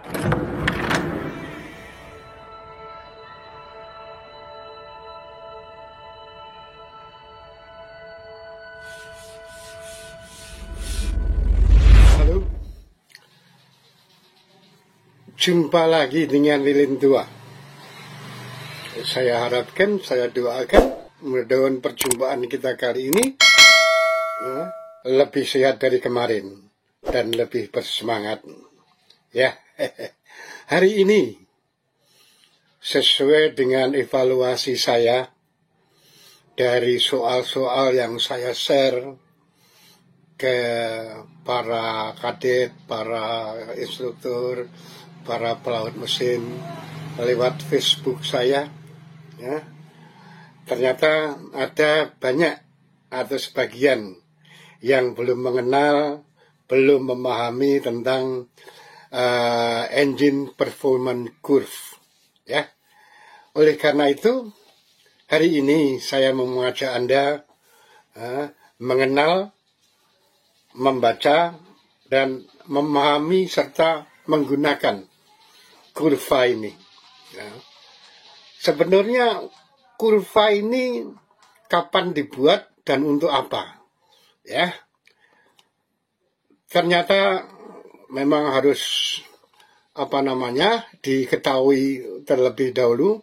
Halo, jumpa lagi dengan Lilin Tua. Saya harapkan, saya doakan mudah-mudahan perjumpaan kita kali ini lebih sehat dari kemarin dan lebih bersemangat. Ya, hari ini sesuai dengan evaluasi saya dari soal-soal yang saya share ke para kadet, para instruktur, para pelaut mesin lewat Facebook saya, ya, ternyata ada banyak atau sebagian yang belum mengenal, belum memahami tentang engine performance curve, ya. Oleh karena itu, hari ini saya mau mengajak Anda mengenal, membaca, dan memahami serta menggunakan kurva ini. Ya. Sebenarnya kurva ini kapan dibuat dan untuk apa? Ya, ternyata memang harus diketahui terlebih dahulu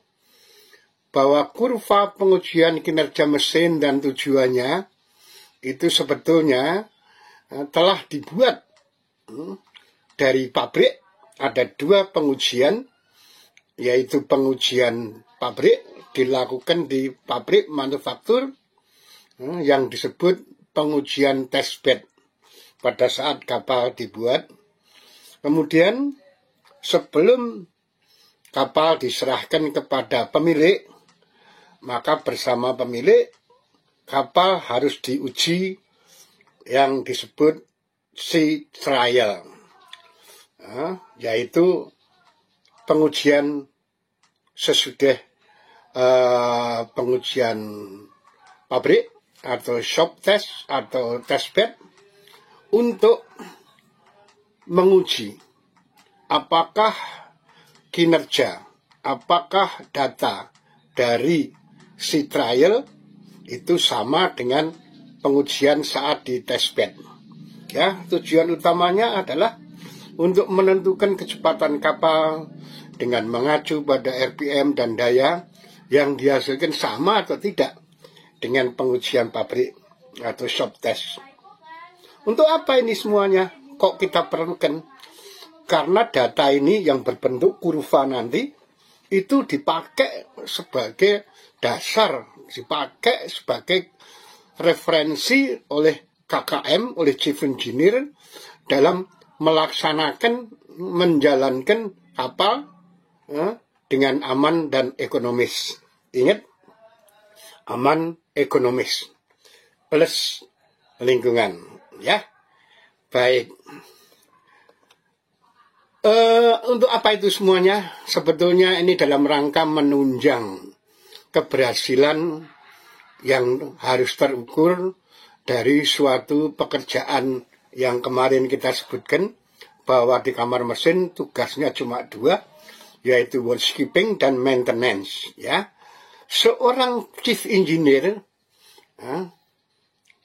bahwa kurva pengujian kinerja mesin dan tujuannya itu sebetulnya telah dibuat dari pabrik. Ada dua pengujian, yaitu pengujian pabrik dilakukan di pabrik manufaktur yang disebut pengujian testbed pada saat kapal dibuat. Kemudian sebelum kapal diserahkan kepada pemilik, maka bersama pemilik kapal harus diuji yang disebut sea trial, yaitu pengujian sesudah pengujian pabrik atau shop test atau testbed untuk menguji apakah kinerja, apakah data dari sea trial itu sama dengan pengujian saat di testbed. Ya, tujuan utamanya adalah untuk menentukan kecepatan kapal dengan mengacu pada RPM dan daya yang dihasilkan sama atau tidak dengan pengujian pabrik atau shop test. Untuk apa ini semuanya? Kok kita perlukan? Karena data ini yang berbentuk kurva nanti itu dipakai sebagai dasar, dipakai sebagai referensi oleh KKM, oleh Chief Engineer dalam melaksanakan, menjalankan kapal dengan aman dan ekonomis. Ingat, aman, ekonomis, plus lingkungan. Ya, baik. Untuk apa itu semuanya? Sebetulnya ini dalam rangka menunjang keberhasilan yang harus terukur dari suatu pekerjaan yang kemarin kita sebutkan bahwa di kamar mesin tugasnya cuma dua, yaitu housekeeping dan maintenance. Ya, seorang chief engineer,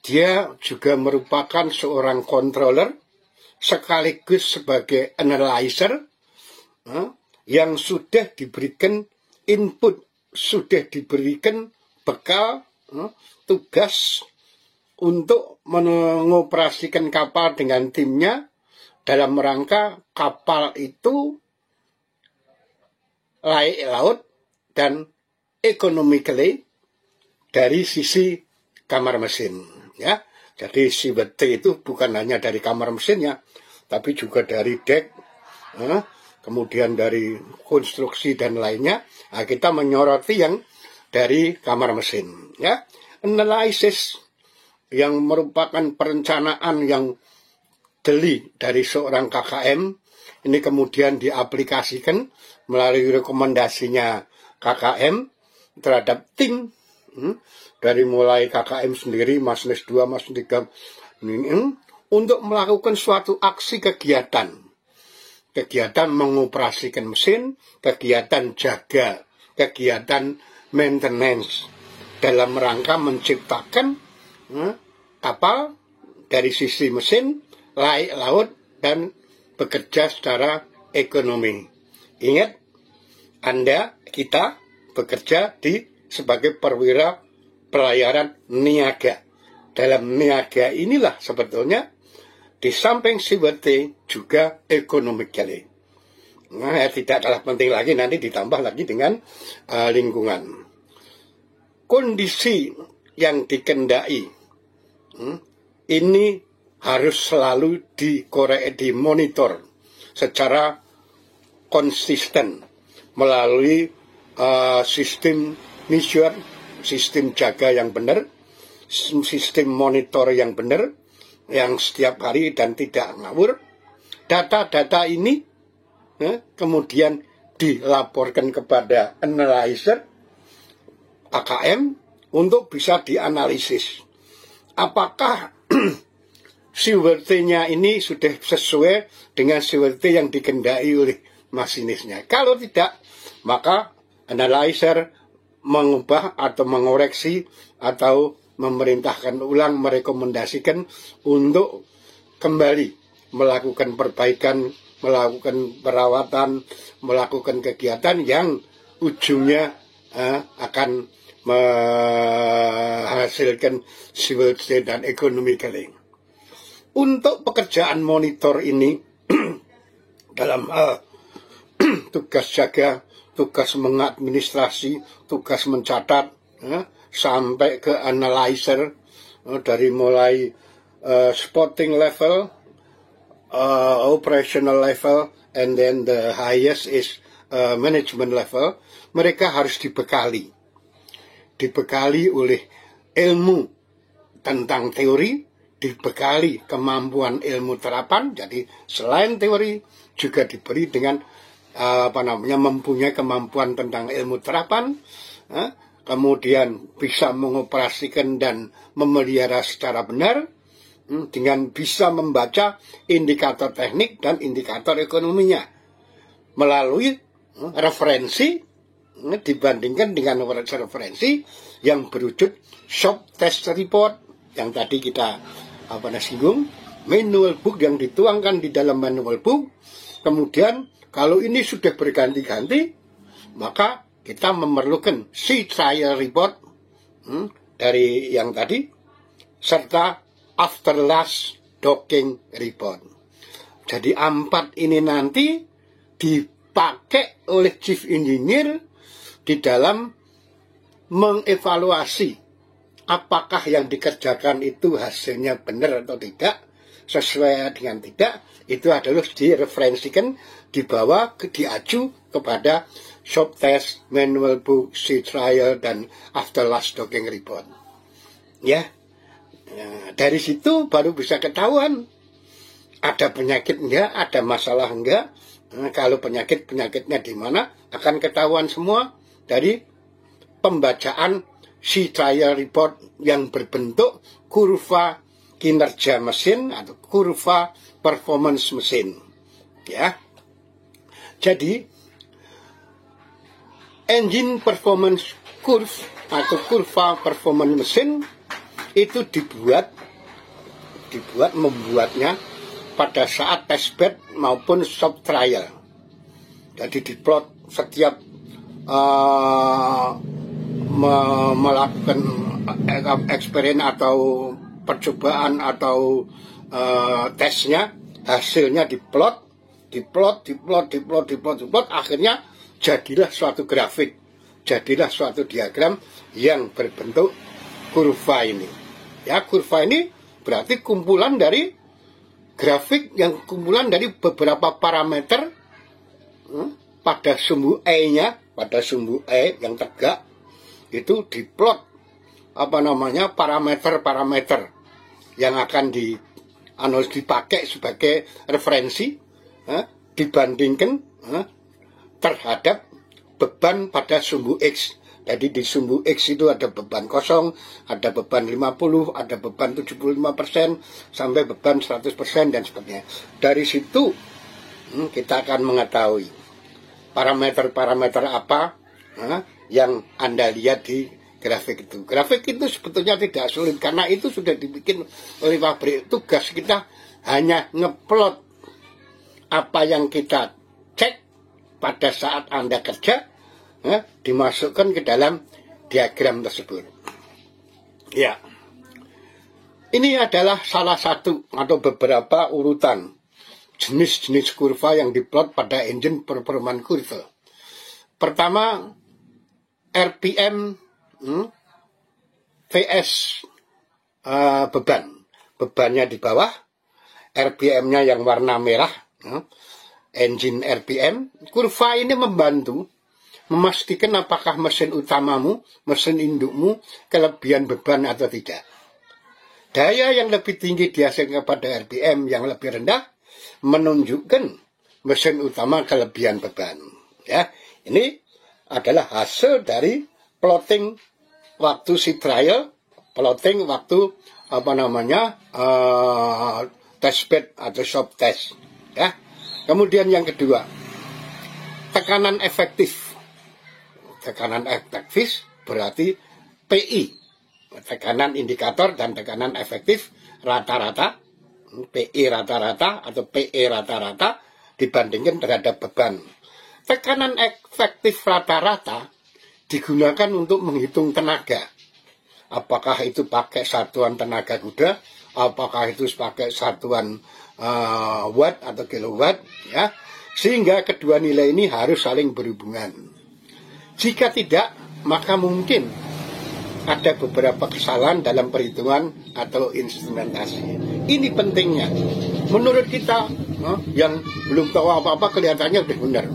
dia juga merupakan seorang controller sekaligus sebagai analyzer yang sudah diberikan input, sudah diberikan bekal tugas untuk mengoperasikan kapal dengan timnya dalam rangka kapal itu layak laut dan economically dari sisi kamar mesin. Ya, jadi CWT itu bukan hanya dari kamar mesinnya, tapi juga dari dek, kemudian dari konstruksi dan lainnya. Nah, kita menyoroti yang dari kamar mesin. Ya, analisis yang merupakan perencanaan yang jeli dari seorang KKM ini kemudian diaplikasikan melalui rekomendasinya KKM terhadap tim. Dari mulai KKM sendiri, Masnes 2, Masnes 3, untuk melakukan suatu aksi kegiatan kegiatan mengoperasikan mesin, kegiatan jaga, kegiatan maintenance dalam rangka menciptakan kapal dari sisi mesin, laut, dan bekerja secara ekonomi. Ingat, kita bekerja sebagai perwira pelayaran niaga. Dalam niaga inilah sebetulnya di samping seaworthy juga economically. Nah, tidak kalah penting lagi nanti ditambah lagi dengan lingkungan. Kondisi yang dikendaki ini harus selalu dimonitor secara konsisten melalui sistem mission, sistem jaga yang benar, sistem monitor yang benar, yang setiap hari dan tidak ngawur. Data-data ini kemudian dilaporkan kepada analyzer AKM untuk bisa dianalisis. Apakah seaworthy-nya ini sudah sesuai dengan seaworthy yang dikendaki oleh masinisnya. Kalau tidak, maka analyzer mengubah atau mengoreksi atau memerintahkan ulang, merekomendasikan untuk kembali melakukan perbaikan, melakukan perawatan, melakukan kegiatan yang ujungnya akan menghasilkan seaworthy dan economically. Untuk pekerjaan monitor ini dalam tugas jaga, tugas mengadministrasi, tugas mencatat, sampai ke analyzer, dari mulai spotting level, operational level, and then the highest is management level. Mereka harus dibekali oleh ilmu tentang teori, dibekali kemampuan ilmu terapan. Jadi selain teori juga diberi dengan mempunyai kemampuan tentang ilmu terapan, kemudian bisa mengoperasikan dan memelihara secara benar, dengan bisa membaca indikator teknik dan indikator ekonominya melalui referensi, dibandingkan dengan referensi yang berwujud shop test report yang tadi kita singgung, manual book yang dituangkan di dalam manual book. Kemudian kalau ini sudah berganti-ganti, maka kita memerlukan sea trial report dari yang tadi, serta after last docking report. Jadi 4 ini nanti dipakai oleh chief engineer di dalam mengevaluasi apakah yang dikerjakan itu hasilnya benar atau tidak, sesuai dengan tidak. Itu adalah direferensikan, dibawa, diaju kepada shop test, manual book, sea trial, dan after last docking report. Ya, dari situ baru bisa ketahuan ada penyakit enggak, ada masalah enggak. Kalau penyakitnya di mana, akan ketahuan semua dari pembacaan sea trial report yang berbentuk kurva kinerja mesin atau kurva performance mesin. Ya. Jadi engine performance curve atau kurva performance mesin itu membuatnya pada saat test bed maupun shop trial. Jadi diplot setiap melakukan eksperimen atau percobaan atau tesnya, hasilnya diplot, akhirnya jadilah suatu grafik, jadilah suatu diagram yang berbentuk kurva ini. Ya, kurva ini berarti kumpulan dari grafik yang kumpulan dari beberapa parameter pada sumbu E-nya, pada sumbu E yang tegak itu diplot parameter-parameter yang akan dipakai sebagai referensi, dibandingkan terhadap beban pada sumbu X. Jadi di sumbu X itu ada beban kosong, ada beban 50, ada beban 75%, sampai beban 100% dan sebagainya. Dari situ kita akan mengetahui parameter-parameter apa yang Anda lihat di grafik itu. Grafik itu sebetulnya tidak sulit karena itu sudah dibikin oleh pabrik. Tugas kita hanya ngeplot apa yang kita cek pada saat Anda kerja, dimasukkan ke dalam diagram tersebut. Ya, ini adalah salah satu atau beberapa urutan jenis-jenis kurva yang diplot pada engine performance curve. Pertama, RPM VS beban. Bebannya di bawah, RPM-nya yang warna merah, engine RPM. Kurva ini membantu memastikan apakah mesin utamamu, mesin indukmu kelebihan beban atau tidak. Daya yang lebih tinggi dihasilkan pada RPM yang lebih rendah menunjukkan mesin utama kelebihan beban. Ya, ini adalah hasil dari plotting waktu si trial, plotting waktu test bed atau shop test. Ya. Kemudian yang kedua, tekanan efektif. Tekanan efektif berarti PI, tekanan indikator dan tekanan efektif rata-rata, PI rata-rata atau PE rata-rata dibandingkan terhadap beban. Tekanan efektif rata-rata digunakan untuk menghitung tenaga. Apakah itu pakai satuan tenaga kuda, apakah itu pakai satuan watt atau kilowatt, ya. Sehingga kedua nilai ini harus saling berhubungan. Jika tidak, maka mungkin ada beberapa kesalahan dalam perhitungan atau instrumentasi. Ini pentingnya. Menurut kita yang belum tahu apa-apa kelihatannya udah benar.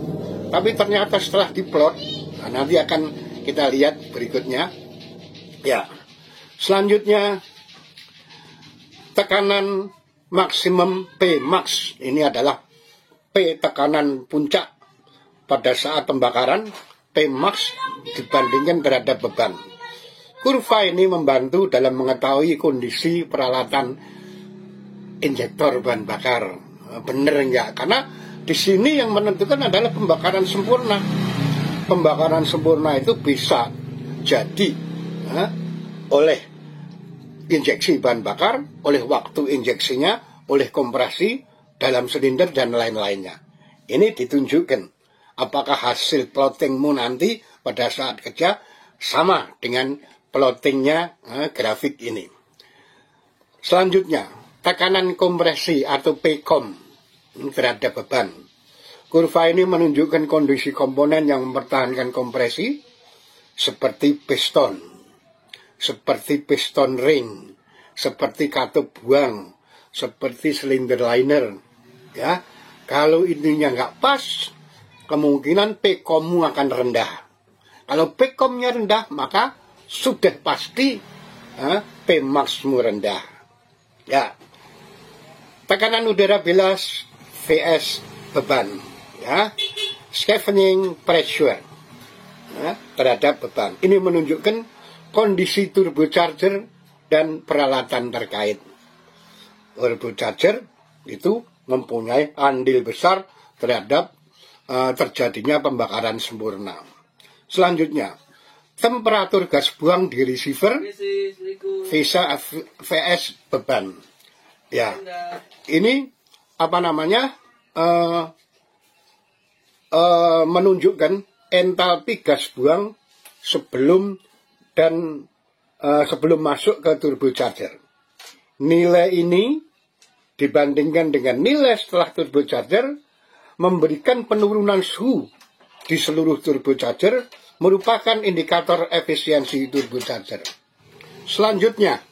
Tapi ternyata setelah diplot, nanti akan kita lihat berikutnya. Ya. Selanjutnya, tekanan maksimum P max. Ini adalah P tekanan puncak pada saat pembakaran, P max dibandingkan terhadap beban. Kurva ini membantu dalam mengetahui kondisi peralatan injektor bahan bakar. Benar enggak? Karena di sini yang menentukan adalah pembakaran sempurna. Pembakaran sempurna itu bisa jadi oleh injeksi bahan bakar, oleh waktu injeksinya, oleh kompresi dalam silinder dan lain-lainnya. Ini ditunjukkan apakah hasil plottingmu nanti pada saat kerja sama dengan plottingnya grafik ini. Selanjutnya, tekanan kompresi atau PCOM terhadap beban. Kurva ini menunjukkan kondisi komponen yang mempertahankan kompresi seperti piston, seperti piston ring, seperti katup buang, seperti silinder liner. Ya, kalau ininya nggak pas, kemungkinan PCOM-mu akan rendah. Kalau PCOM-nya rendah, maka sudah pasti Pmax-mu rendah. Ya, tekanan udara bilas VS beban. Ya, scavenging pressure terhadap beban. Ini menunjukkan kondisi turbocharger dan peralatan terkait. Turbocharger itu mempunyai andil besar terhadap terjadinya pembakaran sempurna. Selanjutnya, temperatur gas buang di receiver VS beban. Ya, ini menunjukkan entalpi gas buang sebelum masuk ke turbocharger. Nilai ini dibandingkan dengan nilai setelah turbocharger memberikan penurunan suhu di seluruh turbocharger, merupakan indikator efisiensi turbocharger. Selanjutnya,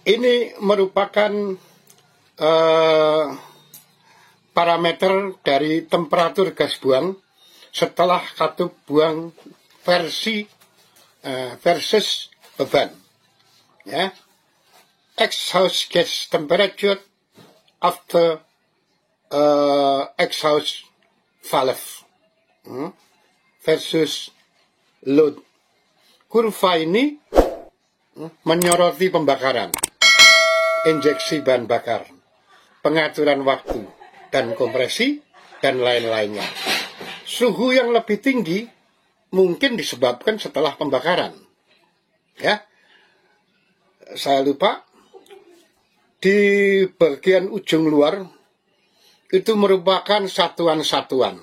ini merupakan parameter dari temperatur gas buang setelah katup buang versus beban. Ya, exhaust gas temperature after exhaust valve versus load. Kurva ini menyoroti pembakaran, injeksi bahan bakar, pengaturan waktu dan kompresi, dan lain-lainnya. Suhu yang lebih tinggi mungkin disebabkan setelah pembakaran. Ya, saya lupa, di bagian ujung luar itu merupakan satuan-satuan.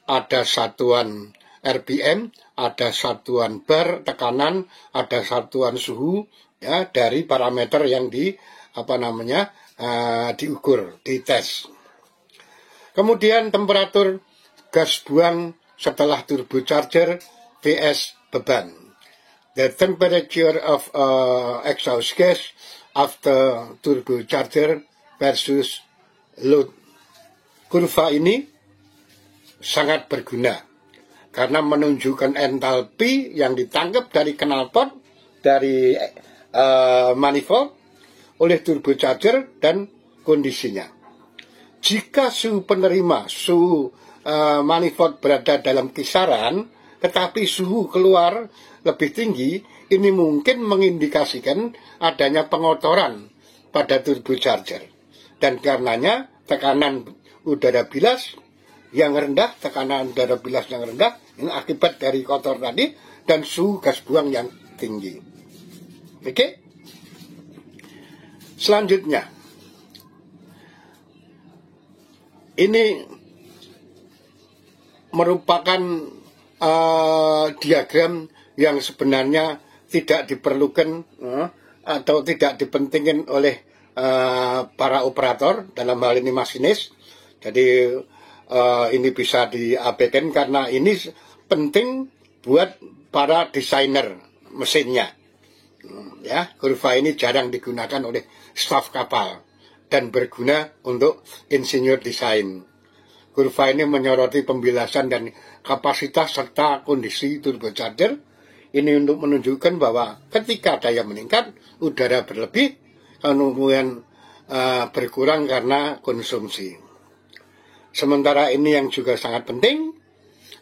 Ada satuan RPM, ada satuan bar tekanan, ada satuan suhu, ya, dari parameter yang diukur, dites. Kemudian temperatur gas buang setelah turbocharger vs beban. The temperature of exhaust gas after turbocharger versus load. Kurva ini sangat berguna karena menunjukkan entalpi yang ditangkap dari knalpot, dari manifold oleh turbocharger dan kondisinya. Jika suhu penerima, suhu manifold berada dalam kisaran, tetapi suhu keluar lebih tinggi, ini mungkin mengindikasikan adanya pengotoran pada turbocharger. Dan karenanya tekanan udara bilas yang rendah, tekanan udara bilas yang rendah, ini akibat dari kotor tadi, dan suhu gas buang yang tinggi. Oke? Selanjutnya, ini merupakan diagram yang sebenarnya tidak diperlukan atau tidak dipentingin oleh para operator, dalam hal ini masinis. Jadi ini bisa diabaikan karena ini penting buat para desainer mesinnya. Ya, kurva ini jarang digunakan oleh staf kapal dan berguna untuk insinyur desain. Kurva ini menyoroti pembilasan dan kapasitas serta kondisi turbocharger. Ini untuk menunjukkan bahwa ketika daya meningkat, udara berlebih, kemudian berkurang karena konsumsi. Sementara ini yang juga sangat penting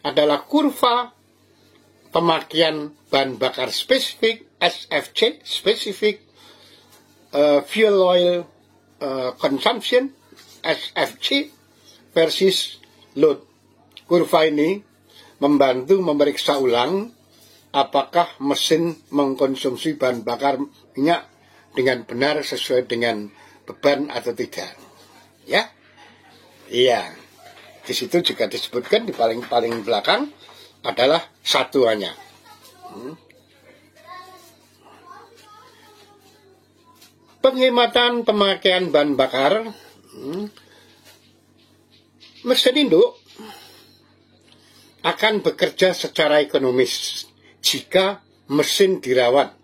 adalah kurva pemakaian bahan bakar spesifik, SFC, Specific Fuel Oil Consumption, SFC, versus load. Kurva ini membantu memeriksa ulang apakah mesin mengkonsumsi bahan bakar minyak dengan benar sesuai dengan beban atau tidak. Ya, iya. Di situ juga disebutkan di paling belakang adalah satuannya. Penghematan pemakaian bahan bakar. Mesin induk akan bekerja secara ekonomis jika mesin dirawat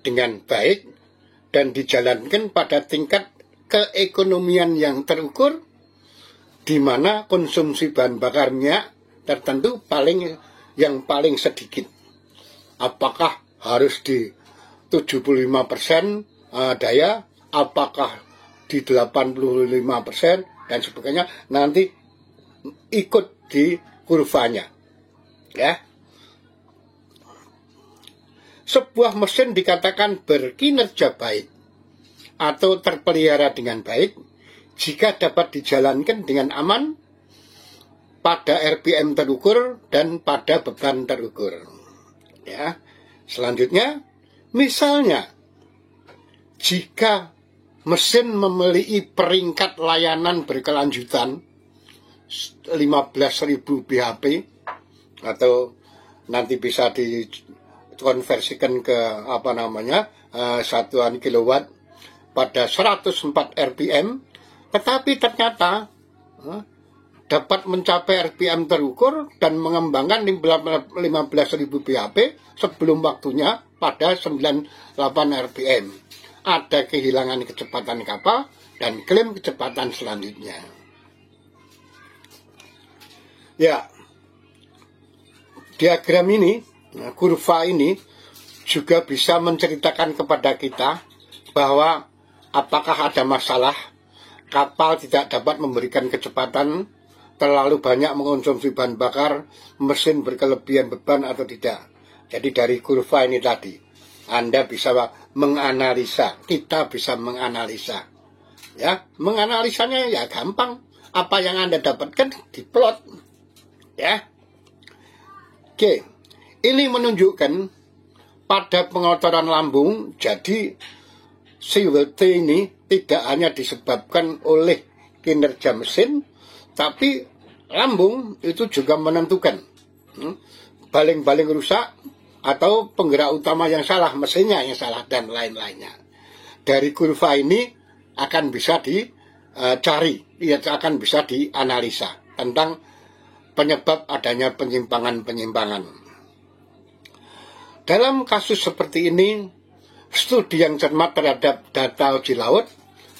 dengan baik dan dijalankan pada tingkat keekonomian yang terukur, di mana konsumsi bahan bakar minyak tertentu yang paling sedikit. Apakah harus di 75% daya, apakah di 85% dan sebagainya, nanti ikut di kurvanya. Ya. Sebuah mesin dikatakan berkinerja baik atau terpelihara dengan baik jika dapat dijalankan dengan aman pada RPM terukur dan pada beban terukur. Ya. Selanjutnya, misalnya jika mesin memiliki peringkat layanan berkelanjutan 15.000 bhp atau nanti bisa dikonversikan ke satuan kilowatt pada 104 rpm, tetapi ternyata dapat mencapai RPM terukur dan mengembangkan 15.000 bhp sebelum waktunya pada 98 rpm. Ada kehilangan kecepatan kapal dan klaim kecepatan selanjutnya. Ya, diagram ini, kurva ini juga bisa menceritakan kepada kita bahwa apakah ada masalah kapal tidak dapat memberikan kecepatan, terlalu banyak mengkonsumsi bahan bakar, mesin berkelebihan beban atau tidak. Jadi dari kurva ini tadi, Anda bisa menganalisa, kita bisa menganalisa Ya, menganalisanya ya gampang. Apa yang Anda dapatkan diplot. Ya. Oke. Ini menunjukkan pada pengotoran lambung, jadi CWT ini tidak hanya disebabkan oleh kinerja mesin, tapi lambung itu juga menentukan baling-baling rusak atau penggerak utama yang salah, mesinnya yang salah, dan lain-lainnya. Dari kurva ini akan bisa dicari, akan bisa dianalisa tentang penyebab adanya penyimpangan-penyimpangan. Dalam kasus seperti ini, studi yang cermat terhadap data uji laut,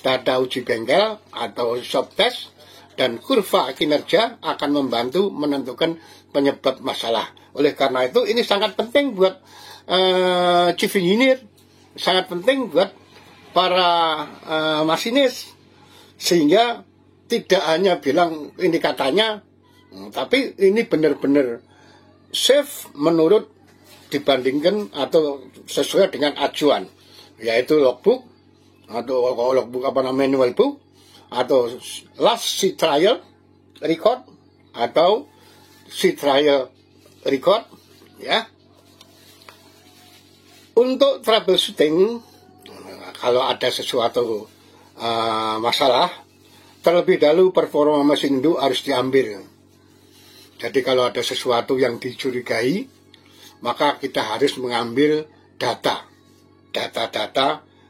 data uji bengkel atau shop test, dan kurva kinerja akan membantu menentukan penyebab masalah. Oleh karena itu, ini sangat penting buat chief engineer, sangat penting buat para masinis, sehingga tidak hanya bilang ini katanya, tapi ini benar-benar safe menurut dibandingkan atau sesuai dengan acuan, yaitu logbook atau logbook manual book atau last sea trial record atau sea trial record, ya. Untuk troubleshooting, kalau ada sesuatu masalah, terlebih dahulu performa mesin itu harus diambil. Jadi kalau ada sesuatu yang dicurigai, maka kita harus mengambil data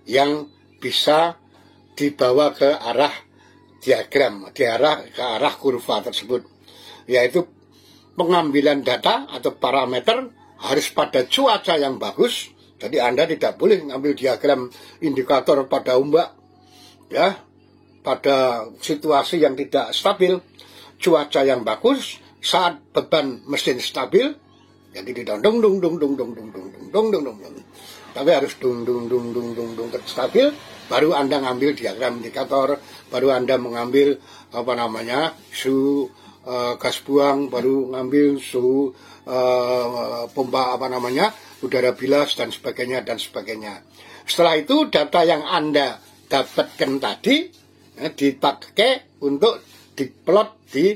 yang bisa dibawa ke arah diagram, ke arah kurva tersebut, yaitu pengambilan data atau parameter harus pada cuaca yang bagus. Jadi Anda tidak boleh mengambil diagram indikator pada ombak, ya, pada situasi yang tidak stabil. Cuaca yang bagus saat beban mesin stabil, jadi tidak dong, tapi harus dung stabil. Baru Anda ngambil diagram indikator, baru Anda mengambil suhu gas buang, baru ngambil suhu pompa udara bilas dan sebagainya. Setelah itu data yang Anda dapatkan tadi dipakai untuk diplot di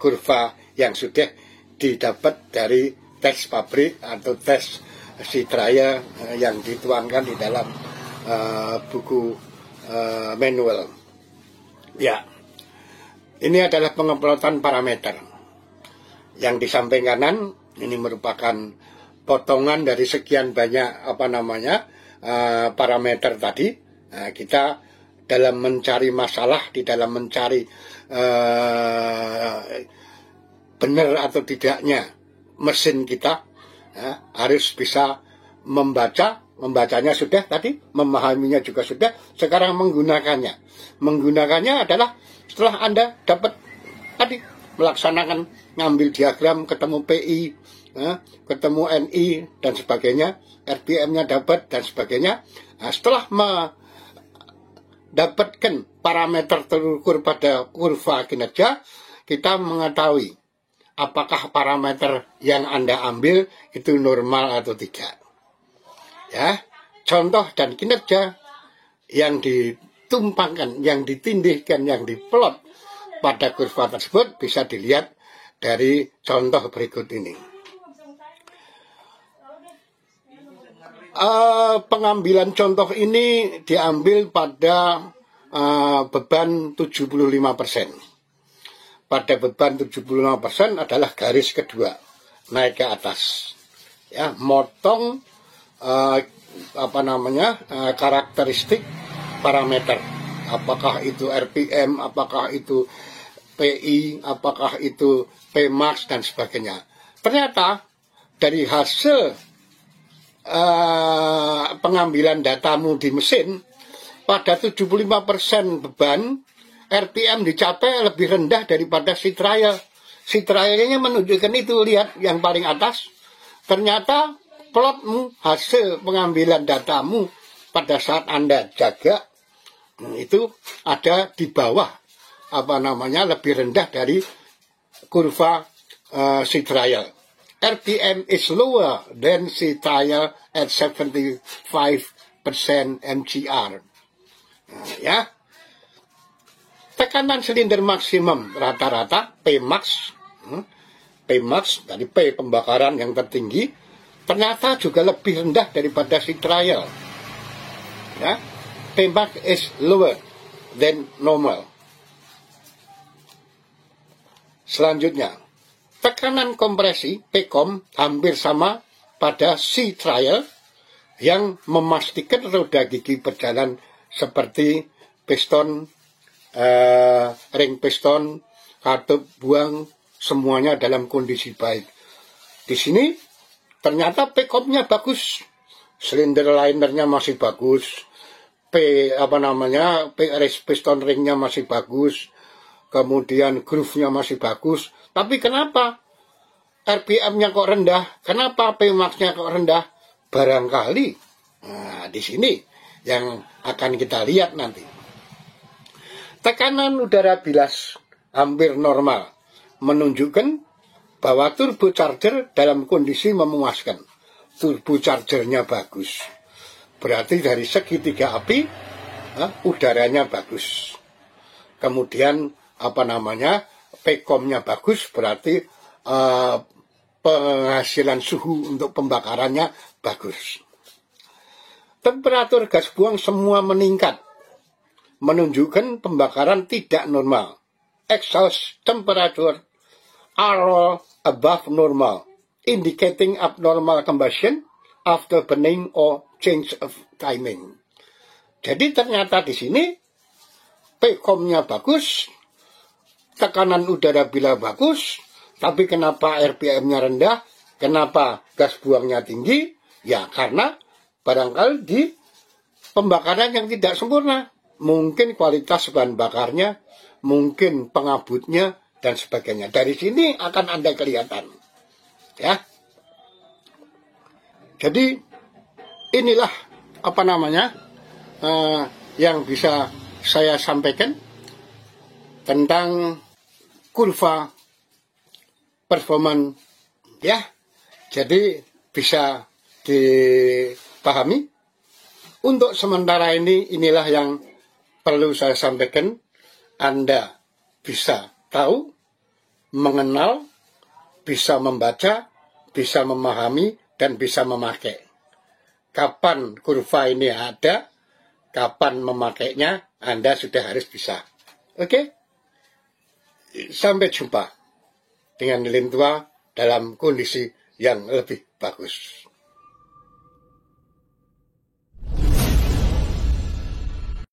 kurva yang sudah didapat dari tes pabrik atau tes sea trial yang dituangkan di dalam buku manual. Ya, ini adalah pengeplotan parameter. Yang di samping kanan ini merupakan potongan dari sekian banyak parameter tadi. Nah, kita dalam mencari masalah, di dalam mencari benar atau tidaknya mesin kita, harus bisa membacanya sudah tadi, memahaminya juga sudah, sekarang menggunakannya adalah setelah Anda dapat tadi melaksanakan ngambil diagram, ketemu PI, ketemu NI dan sebagainya, RPM-nya dapat dan sebagainya. Nah, setelah mendapatkan parameter terukur pada kurva kinerja, kita mengetahui apakah parameter yang Anda ambil itu normal atau tidak. Ya, contoh dan kinerja yang ditumpangkan, yang ditindihkan, yang diplot pada kurva tersebut bisa dilihat dari contoh berikut ini. Pengambilan contoh ini diambil pada beban 75%. Pada beban 75% adalah garis kedua naik ke atas, ya, motong karakteristik parameter, apakah itu RPM, apakah itu PI, apakah itu Pmax dan sebagainya. Ternyata dari hasil pengambilan datamu di mesin, pada 75% beban RPM dicapai lebih rendah daripada sea trial. Sea trialnya menunjukkan itu, lihat yang paling atas. Ternyata plotmu, hasil pengambilan datamu pada saat Anda jaga, itu ada di bawah lebih rendah dari kurva sea trial. RPM is lower than sea trial at 75% MGR. Nah, ya. Tekanan silinder maksimum rata-rata Pmax, Pmax dari P pembakaran yang tertinggi, ternyata juga lebih rendah daripada si trial. Ya. Pmax is lower than normal. Selanjutnya, tekanan kompresi Pcom hampir sama pada si trial yang memastikan roda gigi berjalan seperti piston, ring piston, katup buang, semuanya dalam kondisi baik. Di sini ternyata Pcom-nya bagus, silinder linernya masih bagus, piston ringnya masih bagus, kemudian groove-nya masih bagus. Tapi kenapa RPM-nya kok rendah? Kenapa Pmax-nya kok rendah? Barangkali, nah, di sini yang akan kita lihat nanti. Tekanan udara bilas hampir normal, menunjukkan bahwa turbocharger dalam kondisi memuaskan. Turbochargernya bagus. Berarti dari segitiga api, udaranya bagus. Kemudian, Pcom-nya bagus, berarti penghasilan suhu untuk pembakarannya bagus. Temperatur gas buang semua meningkat, menunjukkan pembakaran tidak normal. Exhaust temperature are all above normal, indicating abnormal combustion after burning or change of timing. Jadi ternyata di sini Pcom-nya bagus, tekanan udara bila bagus, tapi kenapa RPM-nya rendah? Kenapa gas buangnya tinggi? Ya karena barangkali di pembakaran yang tidak sempurna. Mungkin kualitas bahan bakarnya, mungkin pengabutnya, dan sebagainya. Dari sini akan Anda kelihatan. Ya. Jadi, inilah yang bisa saya sampaikan tentang kurva performan. Ya. Jadi, bisa dipahami. Untuk sementara ini, inilah yang perlu saya sampaikan. Anda bisa tahu, mengenal, bisa membaca, bisa memahami, dan bisa memakai. Kapan kurva ini ada, kapan memakainya, Anda sudah harus bisa. Oke? Sampai jumpa dengan lilin tua dalam kondisi yang lebih bagus.